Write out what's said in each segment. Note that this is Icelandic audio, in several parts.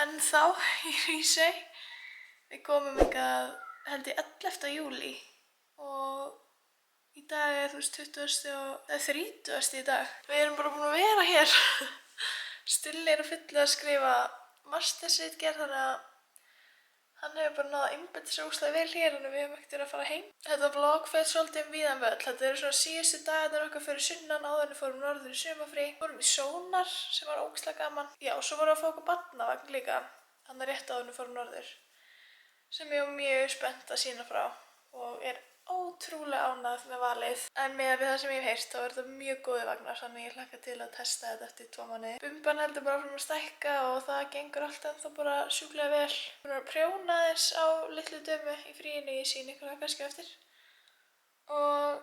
ennþá í Hrísey. Við komum hingað held ég 11. júlí og í dag er 20. og 30. í dag. Við erum bara búin að vera hér. Stulli er að fylla að skrifa mastersritgerð þannig að hann hefur bara náð að einbeita sér ógeðslega vel hér en við höfum ekkert verið að fara heim. Þetta vlog fer svolítið víðan völl. Þetta eru svona síðustu dagarnir okkar fyrir sunnan áður en við fórum norður í sumarfrí. Við fórum í Sónar sem var ógeðslega gaman. Já, og svo vorum við að fá okkur barnavagn líka. Hann er rétt áður en við fórum norður. Sem ég var mjög spennt að sýna frá og er ótrúlega ánægð með valið. En með það sem ég hef heyrt þá er þetta mjög góði vagnar þannig ég hlakka til að testa þetta eftir 2 mánuði. Bumban heldur bara áfram að stækka og það gengur allt ennþá bara sjúklega vel. Við erum að prjóna þess á litlu dömu í fríinu, ég sýni ykkur það kannski eftir. Og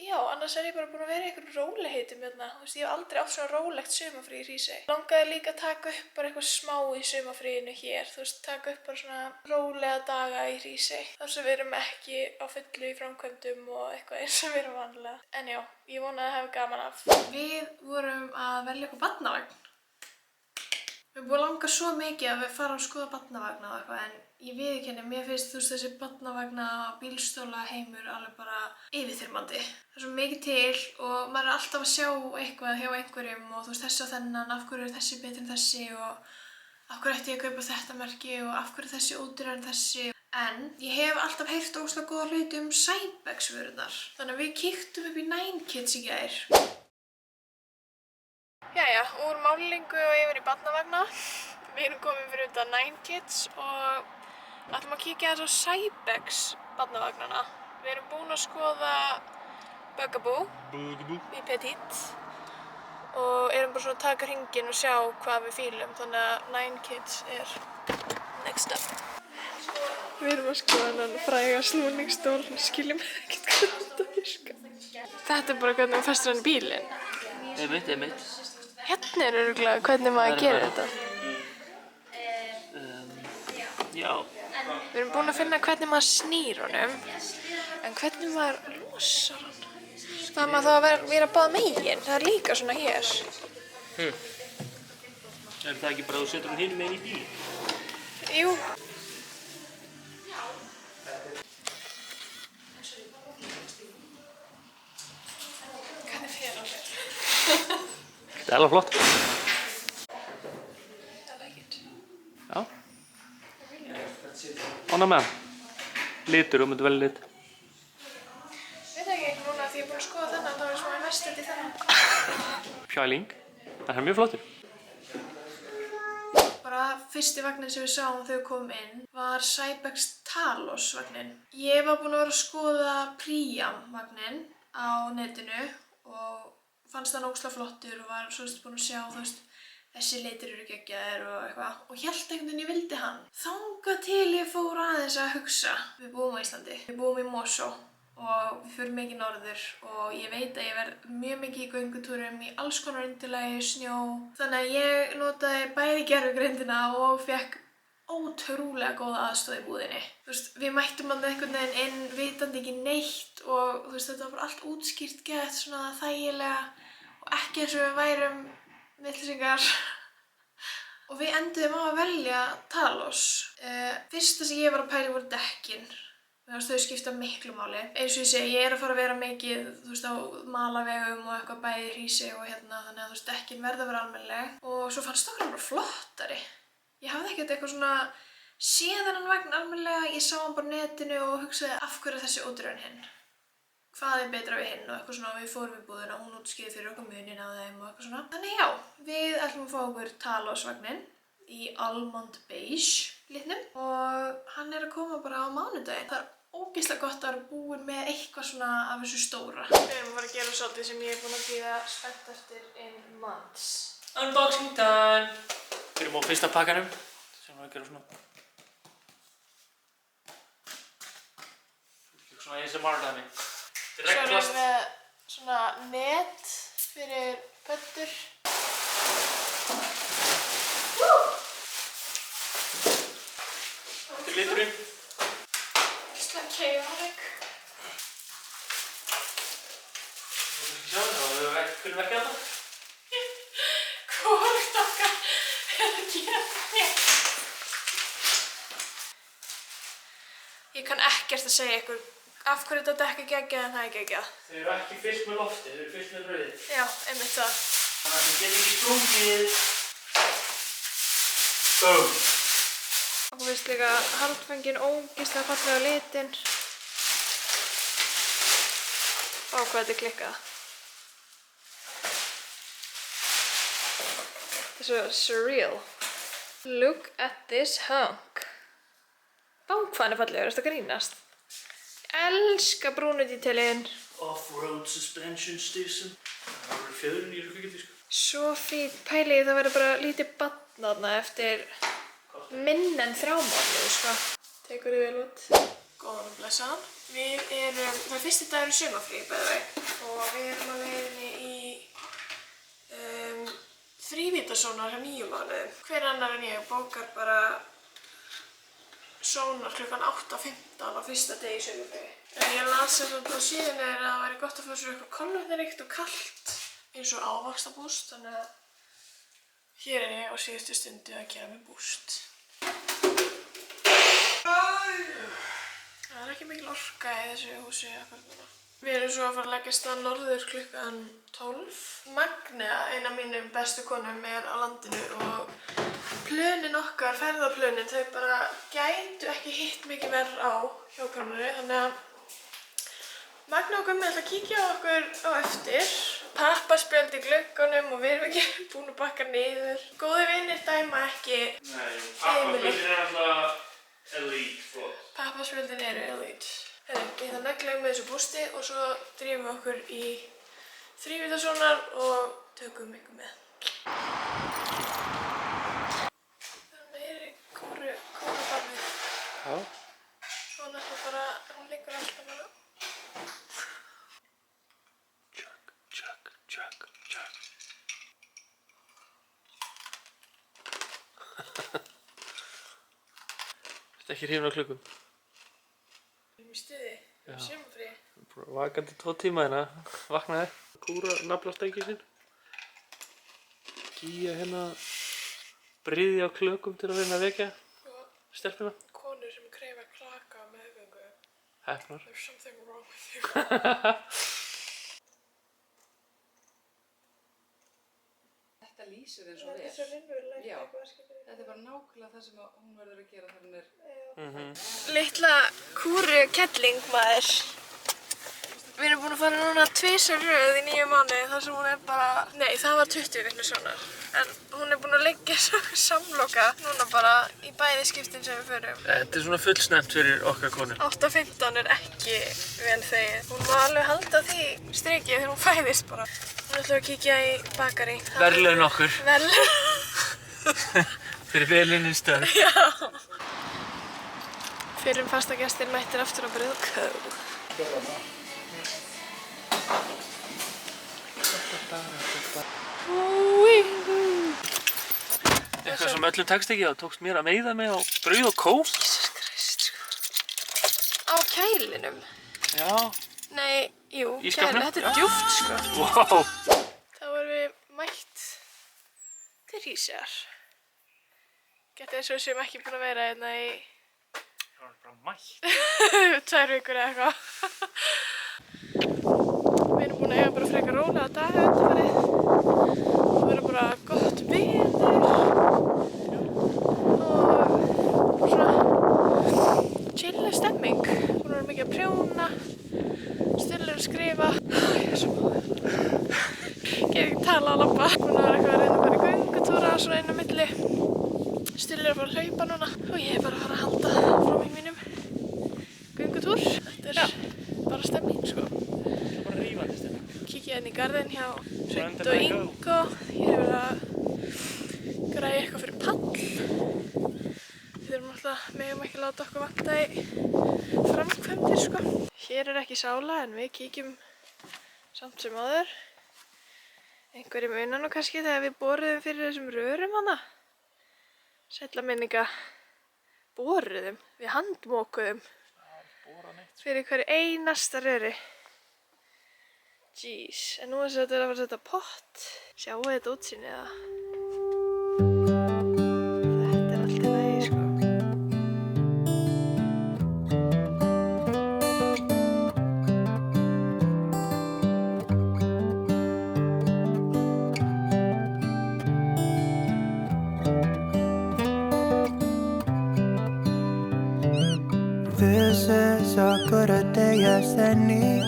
já, annars er ég bara búin að vera í einhverjum rólegheitum hérna. Ég hef aldrei átt svona rólegt sumarfrí í Hrísey. Langaði líka að taka upp bara eitthvað smá í sumarfríinu hér. Taka upp bara svona rólega daga í Hrísey. Þar sem við erum ekki á fullu í framkvæmdum og eitthvað eins og við erum vanlega. En já, ég vona að hafa gaman af. Við vorum að velja okkur barnavagn. Við erum búin að langa svo mikið að við fara að skoða barnavagna og eitthvað en ég viðurkenni, mér finnst þessi barnavagna bílstóla heimur alveg bara yfirþyrmandi. Það er svo mikið til og maður er alltaf að sjá eitthvað hjá einhverjum og þessi og þennan, af hverju er þessi betri en þessi og af hverju ætti ég að kaupa þetta merki og af hverju er þessi ódýrari en þessi. En ég hef alltaf heyrt ógeðslega góða hluti Cybex vörurnar. Þannig að við kíktum upp í Nine Kids í gær. Jæja, úr málingu og yfir í barnavagna. Við erum komin fyrir utan Nine Kids og ætlum að kíkja aðeins á Cybex barnavagnana. Við erum búin að skoða Bugaboo í Petit og erum bara svona að taka hringinn og sjá hvað við fílum. Þannig að Nine Kids er next up. Við erum að skoða þennan fræga snúningsstól, skiljum ekkert hvernig þetta virkar. Þetta er bara hvernig maður festir hann í bílinn. Einmitt. Hérna er örugglega hvernig maður gerir þetta. Já. Við erum búin að finna hvernig maður snýr honum, en hvernig maður losar hann. Það maður þá að vera báða megin, það er líka svona hér. Er það ekki bara að þú setur hann hinum megin í bíl? Jú. Hvernig fer hann þér? Þetta er alveg flott. I like it. Já. Ánægð með hann. Litur, þú myndir velja lit. Veit ekki, núna því ég er búin að skoða þennan, þá er svona mest þetta í þennan. Pjæling. Það er mjög flottur. Bara fyrsti vagnin sem við sáum þegar við komum inn var Cybex Talos vagnin. Ég var búin að vera að skoða Priam vagnin á netinu og fannst það ógeðslega flottur og var búin að sjá, þessi litir eru geggjaðir og eitthvað og hélt einhvern veginn ég vildi hann. Þangað til ég fór aðeins að hugsa. Við búum á Íslandi, við búum í Mosó og við förum mikið norður og ég veit að ég verð mjög mikið í göngutúrum í alls konar undirlagi, snjó. Þannig að ég notaði bæði gervigreindina og fekk ótrúlega góða aðstoð í búðinni. Við mættum að einhvern veginn inn vitandi ekki neitt og þetta var bara allt útskýrt gett svona þægilega og ekki eins og við værum vitleysingar. Og við enduðum á að velja Talos. Fyrsta sem ég var að pæla voru dekkin. Mér fannst þau skipta miklu máli. Eins og ég segi, ég er að fara að vera mikið, á malavegum og eitthvað bæði í Hrísey og hérna, þannig að dekkin verða að vera almennileg. Og svo fannst okkur bara flottari. Ég hafði ekkert eitthvað svona séð þennan vagn almennilega, ég sá hann bara á netinu og hugsaði af hverju er þessi ódýrari en hinn. Hvað er betra við hinn og eitthvað svona, við fórum í búðina og hún útskýrði fyrir okkur munin á þeim og eitthvað svona. Þannig já, við ætlum að fá okkur Talos vagnin í Almond Beige litnum og hann er að koma bara á mánudaginn. Það er ógeðslega gott að vera búin með eitthvað svona af þessu stóra. Við erum bara að gera svolítið sem ég er búin að bíða spennt eftir in months. Unboxing time! Við erum á fyrsta pakkanum sem við að gera svona. Svona ASMR dæmi. Svo erum við með svona net fyrir pöddur. Þetta er liturinn. Ísland chaotic. Þú veist ekki sjá það, við kunnum ekki að það. Hvort okkar er að gera þér? Ég kann ekkert að segja ykkur af hverju þetta dekk er geggjað en það er geggjað. Þau eru ekki fyllt með lofti, þau eru fyllt með brauði. Já, einmitt það. Þannig að þau getur ekki sprungið. Boom! Okkur finnst líka haldföngin ógeðslega fallega á litinn. Vá, hvað þetta er klikkað. Þetta er svo surreal. Look at this hunk. Vá, hvað hann er fallegur, ertu að grínast? Ég elska brúnu dítelin. Off-road suspension station. Það voru fjöðurinn í þessu kvikindi, sko. Svo fínt pælið, það verður bara lítið barn þarna eftir minna en 3 mánuði, sko. Tekur þið vel út. Góðan og blessaðan. Það er fyrsti dagur í sumarfrí, bæði veg. Og við erum að leiðinni í þrívítasónar hjá 9 mánuðum. Hver annar en ég bókar bara sónar klukkan 8:15 á fyrsta degi í sumarfrí. En ég las þess að á síðunni að það væri gott að fá sér eitthvað kolvetnaríkt og kalt eins og ávaxtabúst, þannig að hér er ég á síðustu stundu að gera mér búst. Það er ekki mikil orka í þessu húsi akkurat núna. Við erum svo að fara að leggjast að norður klukkan 12. Magnea, ein af mínum bestu konum, er á landinu og plönin okkar, ferðarplönin, þau bara gætu ekki hitt mikið verð á hjókunarni, þannig að Magnea og Gummi ætla að kíkja á okkur á eftir. Pappaspjöld í glugganum og við erum ekki búin að bakka niður. Góði vinir dæma ekki Nei, pappaspjöldin er alltaf elite flott. Pappaspjöldin eru elite. Ég ætla að negla með þessu bústi og svo drífum við okkur í þrívítasónar og tökum ykkur með. Það er meiri kórubarnið. Já. Svona er það bara, hún liggur alltaf bara. Chug. Þetta er ekki hrifin á klukkum. Við erum í stuði, við erum sumarfrí. Vakandi 2 tíma hérna, vaknaði, kúra naflasteikið sinn. Gíja hérna, bryðja á klökum til að reyna að vekja stelpuna. Konur sem kreifa klaka á meðgöngu. Heppnar. There's something wrong with you. Þetta lýsir eins og Þetta er svo raunverulegt Já. eitthvað, skilur við. Þetta er bara nákvæmlega það sem hún verður að gera þegar hún er... Litla kúru kettling maður. Við erum búin að fara núna 2 röð í 9 mánuði þar sem hún er bara... Nei, það var 20 vikna sonar. En hún er búin að liggja samloka núna bara í bæði skiptin sem við förum. Þetta er svona fullsnæmt fyrir okkar konur. 8:15 er ekki vel þegið. Hún má alveg halda því strikið þegar hún fæðist bara. Hún ætlar að kíkja í bakari. Verðlaun okkur Verðlaun. fyrir velinni stöð. Já. Fyrrum fastagestir mættir aftur á brauðkó. Eitthvað sem öllum tekst ekki á, tókst mér að meiða mig á brauð og kó. Jesus Christ. Á kælinum? Já. Nei, jú, Í skápnum? þetta er djúpt sko. Wow. Þá erum við mætt til Hríseyjar. Gæti eins og við séum ekki búin að vera hérna í Það var bara mætt. 2 vikur eða eitthvað. Við erum búin að eiga bara frekar rólega daga undanfarið. Það verður bara gott veður og svona chilli stemming. Búin að vera mikið að prjóna, Stulli að skrifa. Ég er svo móður. Get ekki tala á labba. Búin að vera eitthvað að reyna að fara í göngutúra svona inn á milli. Stulli er að fara að hlaupa núna og ég er bara að fara að halda frá mínum göngutúr. Þetta er bara stemming sko. Bara rífandi stefn. Kíkja inn í garðinn hjá Hrund Rönd og and Ingo. Hér er verið að græja eitthvað fyrir pall. Við erum alltaf megum ekki láta okkur vanta í framkvæmdir sko. Hér er ekki sála en við kíkjum samt sem áður. Einhverjum munar nú kannski þegar við boruðum fyrir þessum rörum hana. Sælla minninga. Boruðum, við handmókuðum fyrir hverju einasta röri. Jeez, en nú er þetta að fara að setja pott. Sjáu þetta útsýnið eða? This is a good a day as any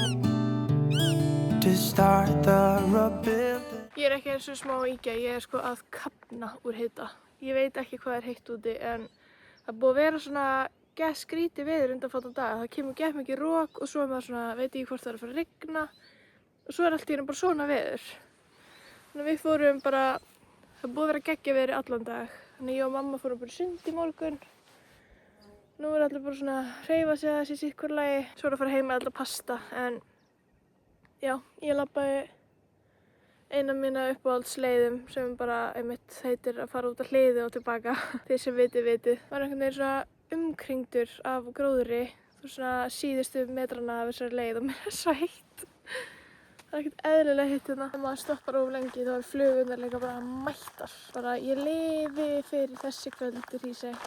to start the rebuilding. Ég er ekki eins og smá ígja, ég er sko að kafna úr hita. Ég veit ekki hvað er heitt úti en það er búið að vera svona gett skrítið veður undanfarna daga. Það kemur gett mikið rok og svo er maður svona, veit ekki hvort það er að fara að rigna og svo er allt í einu bara svona veður. Þannig að við fórum bara, það er búið að vera geggja veður allan dag. Þannig ég og mamma fórum bara í sund í morgun. Nú er allir bara svona að hreyfa sig þessi sitt hvort lagi. Svo er að fara heim með allar pasta en já, ég labbaði eina mína uppáhaldsleiðum sem bara einmitt heitir að fara út að hliði og tilbaka. Þeir sem vitið. Það var einhvern veginn svona umkringdur af gróðri. Þú svona síðustu metrana af þessari leið og mér er svo heitt. Það er ekkert eðlilega heitt hérna. Ef maður stoppar of lengi þá er flugurnar líka bara mættar. Bara ég lifi fyrir þessi kvöld í Hrísey.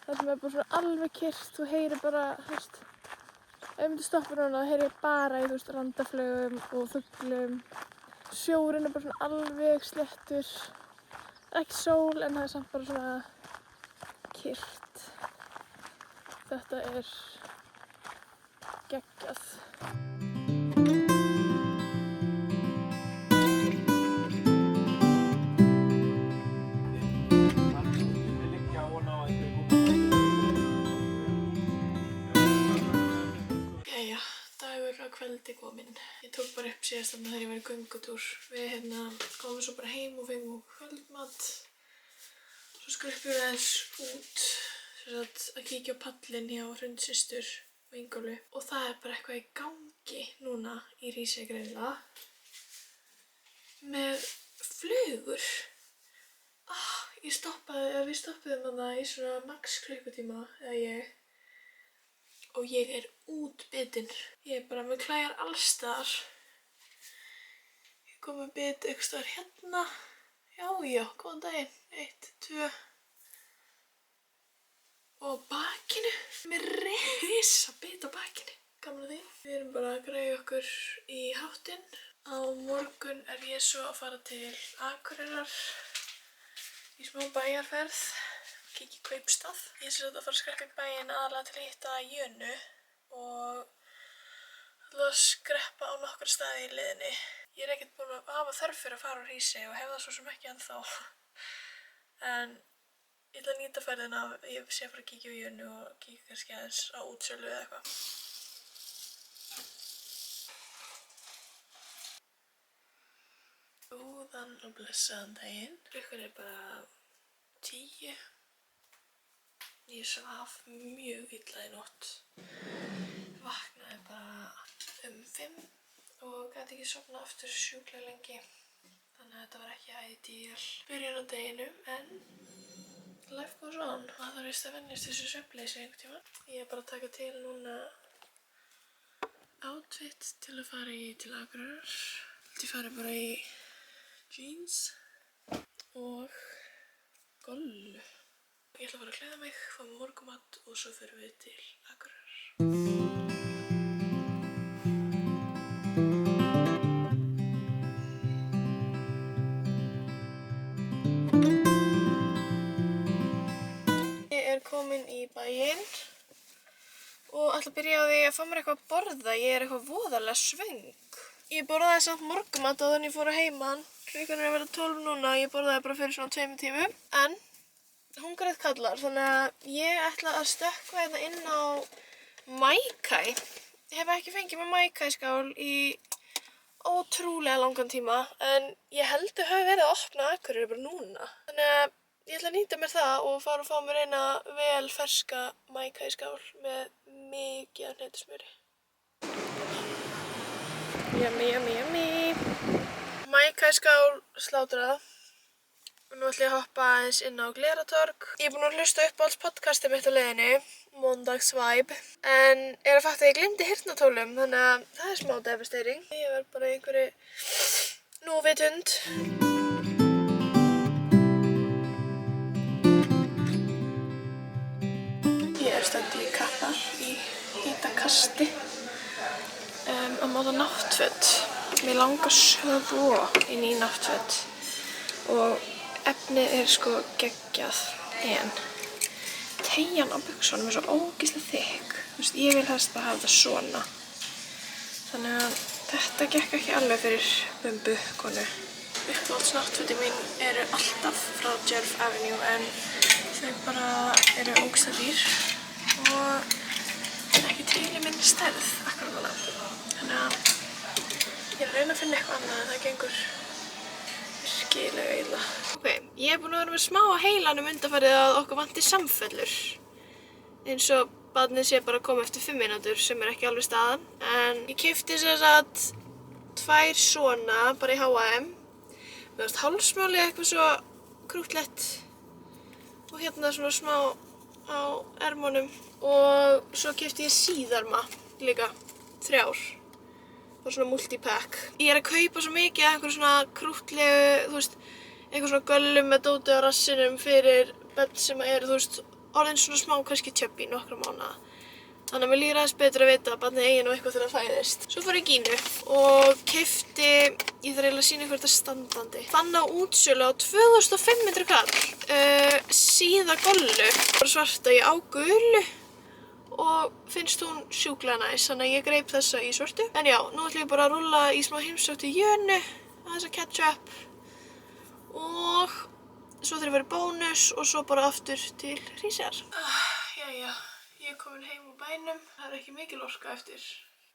Það sem er bara svona alveg kyrrt, þú heyrir bara, þú veist, ef ég myndi stoppa núna þá heyrir ég bara í, þú veist, randaflugum og fuglum. Sjórinn er bara svona alveg sléttur. Það er ekki sól en það er samt bara svona kyrrt. Þetta er geggjað. Jæja, dagur á kvöldi kominn. Ég tók bara upp síðast þarna þegar ég var í göngutúr. Við komum svo bara heim og fengum kvöldmat. Svo skruppum við aðeins út að kíkja á pallinn hjá Hrund systur og Ingólfi. Og það er bara eitthvað í gangi núna í Hrísey greinilega. Með flugur. Við stoppuðum hana í svona max klukkutíma og ég er útbitin. Ég er bara með klæjar allstaðar. Ég kom með bit einhvers staðar hérna. Já, góðan daginn. 1, 2. Og bakinu. Með risa bit á bakinu. Gaman að því. Við erum bara að græja okkur í háttinn. Á morgun er ég svo að fara til Akureyrar í smá bæjarferð. Kíkja í Kaupstað. Ég er að fara að skreppa í bæinn aðalega til að hitta Jönu og ætla að skreppa á nokkra staði í leiðinni. Ég er ekkert búin að hafa þörf fyrir að fara á Hrísey og hef það svo sem ekki ennþá. En ég ætla að nýta ferðina að ég sé að fara að kíkja á Jönu og kíkja kannski aðeins á útsölu eða eitthvað. Góðan og blessaðan daginn. Klukkan er bara 10. Ég svaf mjög illa í nótt. Vaknaði bara 5 og gæti ekki sofna aftur sjúklega lengi. Þannig að þetta var ekki ideal byrjun á deginum en life goes on. Maður þarf víst að venjast þessu svefnleysi einhvern tíma. Ég er bara að taka til núna outfit til að fara í til Akureyrar. Ég fari bara í jeans og gollu. Ég ætla að fara að klæða mig, fá mér morgunmat og svo förum við til Akureyrar. Ég er komin í bæinn og ætla að byrja á því að fá mér eitthvað að borða. Ég er eitthvað voðalega svöng. Ég borðaði samt morgunmat áður en ég fór að heiman. Klukkan er að vera 12 núna og ég borðaði bara fyrir svona 2 tímum. En hungrið kallar, þannig að ég ætla að stökkva þetta inn á Mækai. Ég hef ekki fengið með Mækai-skál í ótrúlega langan tíma, en ég held að hafi verið að opna Akureyri bara núna. Þannig að ég ætla að nýta mér það og fara að fá mér eina vel ferska Mækai-skál með mikið af hnetusmjöri. Yummy, yummy, yummy. Mækai-skál slátrað. Og nú ætla ég að hoppa aðeins inn á Gleratorg. Ég er búin að hlusta upp á alls podcastið mitt á leiðinni, Mondags Vibe, en er að fatta að ég gleymdi heyrnartólum, þannig að það er smá devastating. Ég verð bara í einhverju núvitund. Ég er stödd í Kappar í hitakasti að máta náttföt. Mér langar svo inn í náttföt og efnið er sko geggjað en teygjan á buxunum er svo ógeðslega þykk. Þú veist, ég vil helst bara hafa þetta svona. Þannig að þetta gekk ekki alveg fyrir Bumbu konu. Uppáhaldsnáttfötin mín eru alltaf frá Jerv Avenue en þau bara eru ógeðslega dýr og ekki til í minni stærð akkurat núna. Þannig að ég er að reyna að finna eitthvað annað en það gengur virkilega illa. Ok, ég er búin að vera með smá á heilanum undanfarið að okkur vanti samfellur. Eins og barnið sé bara að koma eftir 5 mínútur sem er ekki alveg staðan. En ég keypti sem sagt 2 svona bara í H&M. Mér fannst hálsmálið eitthvað svo krúttlegt og hérna svona smá á ermunum og svo keypti ég síðarma líka, 3. Og svona multipack. Ég er að kaupa svo mikið af einhverju svona krúttlegu, þú veist, einhver svona göllum með dóti á rassinum fyrir börn sem eru, þú veist, orðin svona smá kannski tjöbbi í nokkra mánaða. Þannig að mér líður aðeins betur að vita að barnið eigi nú eitthvað þegar það fæðist. Svo fór ég í Gínu og keypti, ég þarf eiginlega að sýna ykkur þetta standandi. Fann á útsölu á 2500 kall, síða gollu, bara svarta í á gulu og finnst hún sjúklega næs, þannig að ég greip þessa í svörtu. En já, nú ætlum ég bara að rúlla í smá heimsókn til Jönu, aðeins að catch up og svo þarf ég að vera í bónus og svo bara aftur til Hríseyjar. Jæja. Ég er komin heim úr bænum. Það er ekki mikil orka eftir.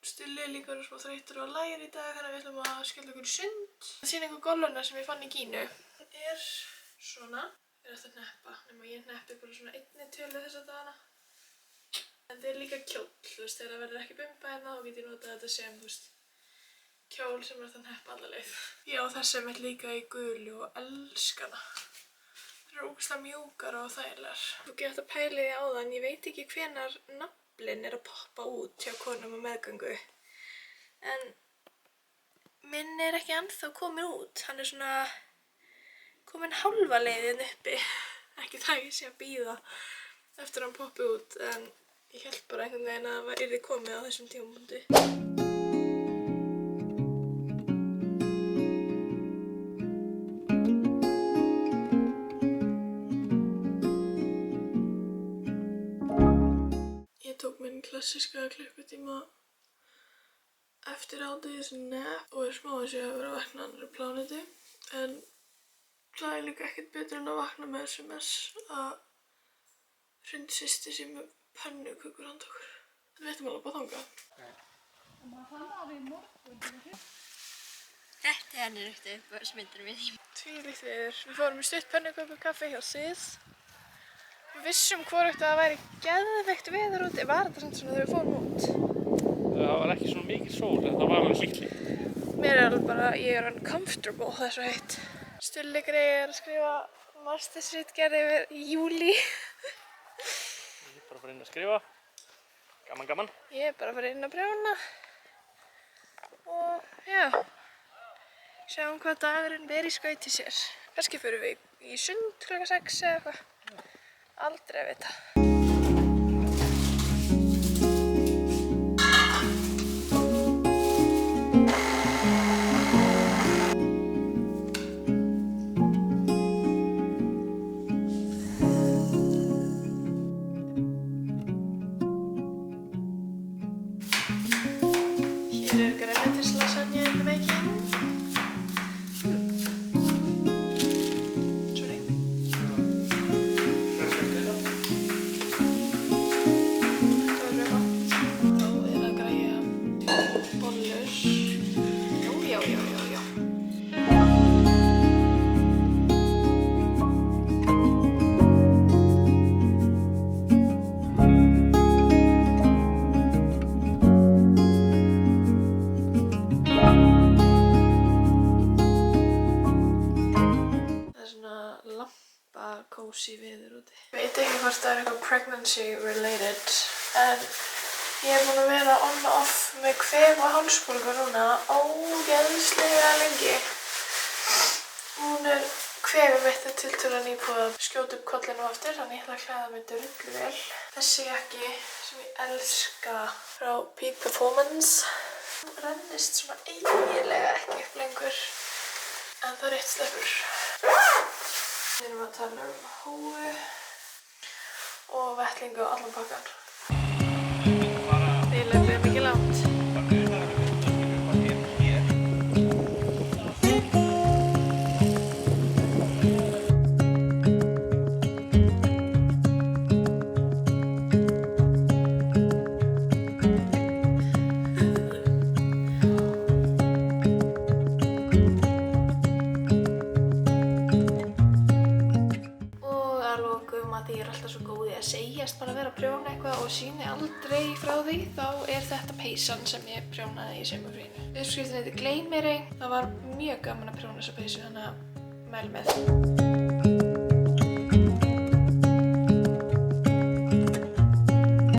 Stulli er líka smá þreyttur á lægir í dag, þannig að við ætlum að skella okkur í sund. Það sýna ykkur golluna sem ég fann í Gínu. Það er svona. Það er eftir að hneppa, nema ég hneppi bara svona 1 tölu þessa dagana. En það er líka kjól, þú veist, þegar það verður ekki bumba hérna, þá get ég notað þetta sem, þú veist, kjól sem er eftir að hneppa alla leið. Ég á þessa mitt líka í gulu og elskana. Það eru ógeðslega mjúkar og þægilegar. Þú getur að pæla því áðan, ég veit ekki hvenær naflinn er að poppa út hjá konum á meðgöngu. En minn er ekki ennþá komin út. Hann er svona komin hálfa leiðin uppi. Ekki það ég sé að bíða eftir að hann poppi út, en ég hélt bara einhvern veginn að það yrði komið á þessum tímapunkti. Ég tók minn klassíska klukkutíma eftir hádegis nap og er smá að sé að vera að vakna annarri plánetu. En það er líka ekkert betur en að vakna með SMS að Hrund systir sé með pönnukökur handa okkur. Við ættum alveg að þangað. Þetta er eftir uppáhaldsmyndina mín. Tvílíkt veður. Við fórum í stutt pönnukökurkaffi hjá Sið. Við vissum hvorugt að það væri geðveikt veður úti. Var þetta samt svona þegar við fórum út? Það var ekki svona mikil sól, þetta var alveg hlýtt. Mér er alveg bara, ég er uncomfortable, það er svo heitt. Stulli Grey er að skrifa mastersritgerð yfir júlí. Ég er bara að fara inn að skrifa. Gaman, gaman. Ég er bara að fara inn að prjóna. Og já, sjáum hvað dagurinn ber í skauti sér. Kannski förum við í sund klukkan 6 eða eitthvað. Aldrei að vita. Hér er grænmetislasagna in the making. Cozy veður úti. Ég veit ekki hvort það er eitthvað pregnancy related en ég er búin að vera on og off með kvef og hálsbólgu núna ógeðslega lengi. Hún er kvefið mitt er tiltölulega nýbúið að skjóta upp kollinum aftur þannig ég ætla að klæða mig drullu vel. Þessi jakki sem ég elska frá Peak Performance rennist svona eiginlega ekki upp lengur en það er eitt sleppur. Við erum að tala hóu og og vettlingu og allan pakkan. Við löpum ekki langt. Því ég alltaf svo góð í að segjast bara að vera að prjóna eitthvað og sýni aldrei frá því, þá þetta peysan sem ég prjónaði í sumarfríinu. Uppskriftin heitir Gleymeri. Það var mjög gaman að prjóna þessa peysu, þannig að mæli með.